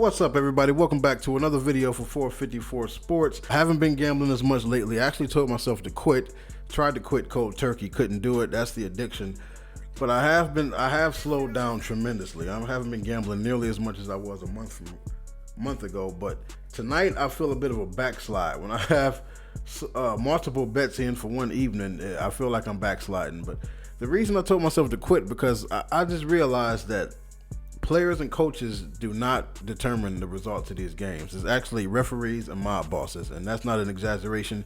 What's up, everybody? Welcome back to another video for 454 Sports. I haven't been gambling as much lately. I actually told myself to quit. Tried to quit cold turkey, couldn't do it. That's the addiction. But I have slowed down tremendously. I haven't been gambling nearly as much as I was a month ago. But tonight I feel a bit of a backslide. When I have multiple bets in for one evening, I feel like I'm backsliding. But the reason I told myself to quit because I just realized that players and coaches do not determine the results of these games. It's actually referees and mob bosses, and that's not an exaggeration.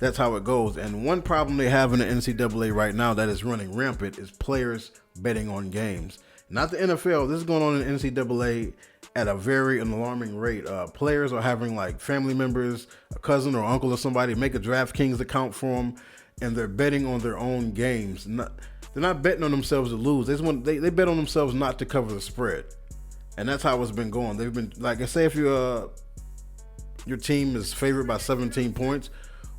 That's how it goes. And one problem they have in the NCAA right now that is running rampant is players betting on games. Not the NFL. This is going on in the NCAA at a very alarming rate. Players are having like family members, a cousin or uncle or somebody make a DraftKings account for them, and they're betting on their own games. They're not betting on themselves to lose. They bet on themselves not to cover the spread. And that's how it's been going. They've been, like I say, if your team is favored by 17 points,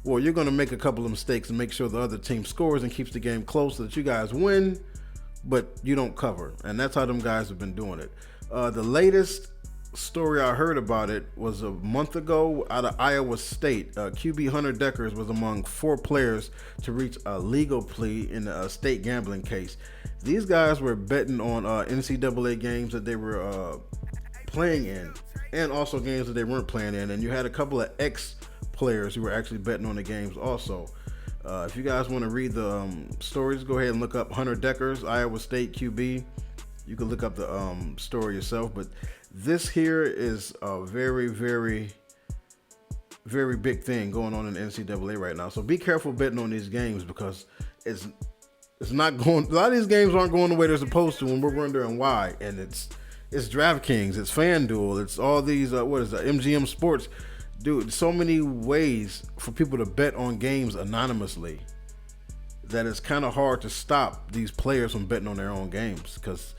well, you're going to make a couple of mistakes and make sure the other team scores and keeps the game close so that you guys win, but you don't cover. And that's how them guys have been doing it. The latest story I heard about it was a month ago out of Iowa State. QB Hunter Dekkers was among 4 players to reach a legal plea in a state gambling case. These guys were betting on NCAA games that they were playing in, and also games that they weren't playing in. And you had a couple of ex-players who were actually betting on the games also. If you guys want to read the stories, go ahead and look up Hunter Dekkers, Iowa State QB. You can look up the story yourself, but this here is a very, very, very big thing going on in the NCAA right now. So be careful betting on these games because it's not going. A lot of these games aren't going the way they're supposed to, and we're wondering why. And it's DraftKings, it's FanDuel, it's all these MGM Sports, dude. So many ways for people to bet on games anonymously that it's kind of hard to stop these players from betting on their own games because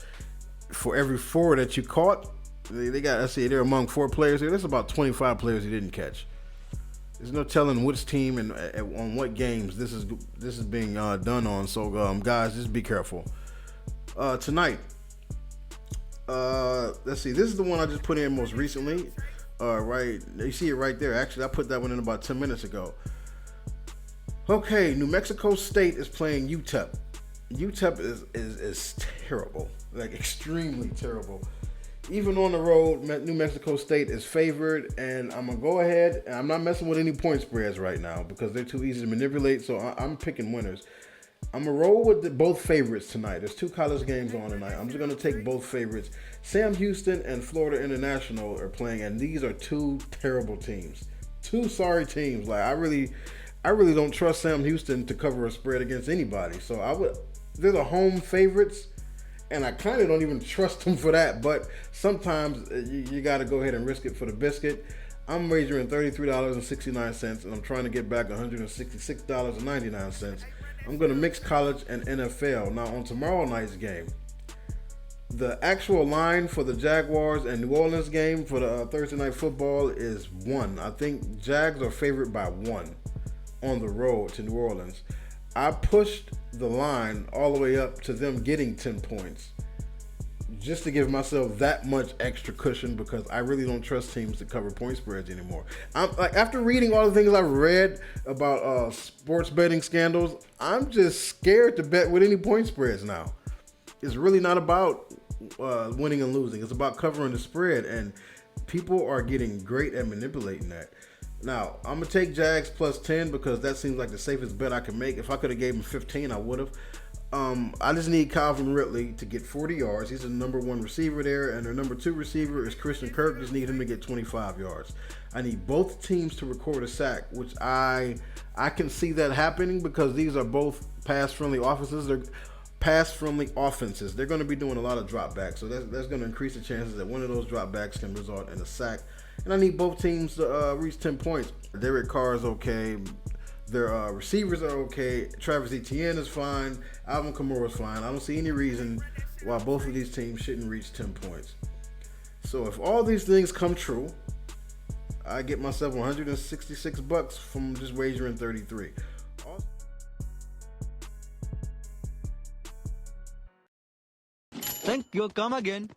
for every 4 that you caught, they got, let's see, they're among 4 players here. There's about 25 players you didn't catch. There's no telling which team and on what games this is being done on. So guys, just be careful. Tonight, let's see, this is the one I just put in most recently. Right, you see it right there. Actually, I put that one in about 10 minutes ago. Okay, New Mexico State is playing UTEP. UTEP is terrible, like extremely terrible. Even on the road, New Mexico State is favored, and I'm going to go ahead, and I'm not messing with any point spreads right now because they're too easy to manipulate, so I'm picking winners. I'm going to roll with both favorites tonight. There's 2 college games on tonight. I'm just going to take both favorites. Sam Houston and Florida International are playing, and these are 2 terrible teams. 2 sorry teams. Like I really don't trust Sam Houston to cover a spread against anybody, so they're the home favorites. And I kind of don't even trust them for that, but sometimes you got to go ahead and risk it for the biscuit. I'm wagering $33.69, and I'm trying to get back $166.99. I'm going to mix college and NFL. Now, on tomorrow night's game, the actual line for the Jaguars and New Orleans game for the Thursday Night Football is 1. I think Jags are favored by 1 on the road to New Orleans. I pushed the line all the way up to them getting 10 points just to give myself that much extra cushion because I really don't trust teams to cover point spreads anymore. I'm like, after reading all the things I've read about sports betting scandals, I'm just scared to bet with any point spreads now. It's really not about winning and losing. It's about covering the spread, and people are getting great at manipulating that. Now, I'm going to take Jags plus 10 because that seems like the safest bet I can make. If I could have gave him 15, I would have. I just need Calvin Ridley to get 40 yards. He's the number 1 receiver there, and their number 2 receiver is Christian Kirk. Just need him to get 25 yards. I need both teams to record a sack, which I can see that happening because these are both pass-friendly offenses. They're pass-friendly offenses. They're going to be doing a lot of dropbacks, so that's going to increase the chances that one of those dropbacks can result in a sack. And I need both teams to reach 10 points. Derek Carr is okay. Their receivers are okay. Travis Etienne is fine. Alvin Kamara is fine. I don't see any reason why both of these teams shouldn't reach 10 points. So if all these things come true, I get myself $166 from just wagering 33. Think you'll come again.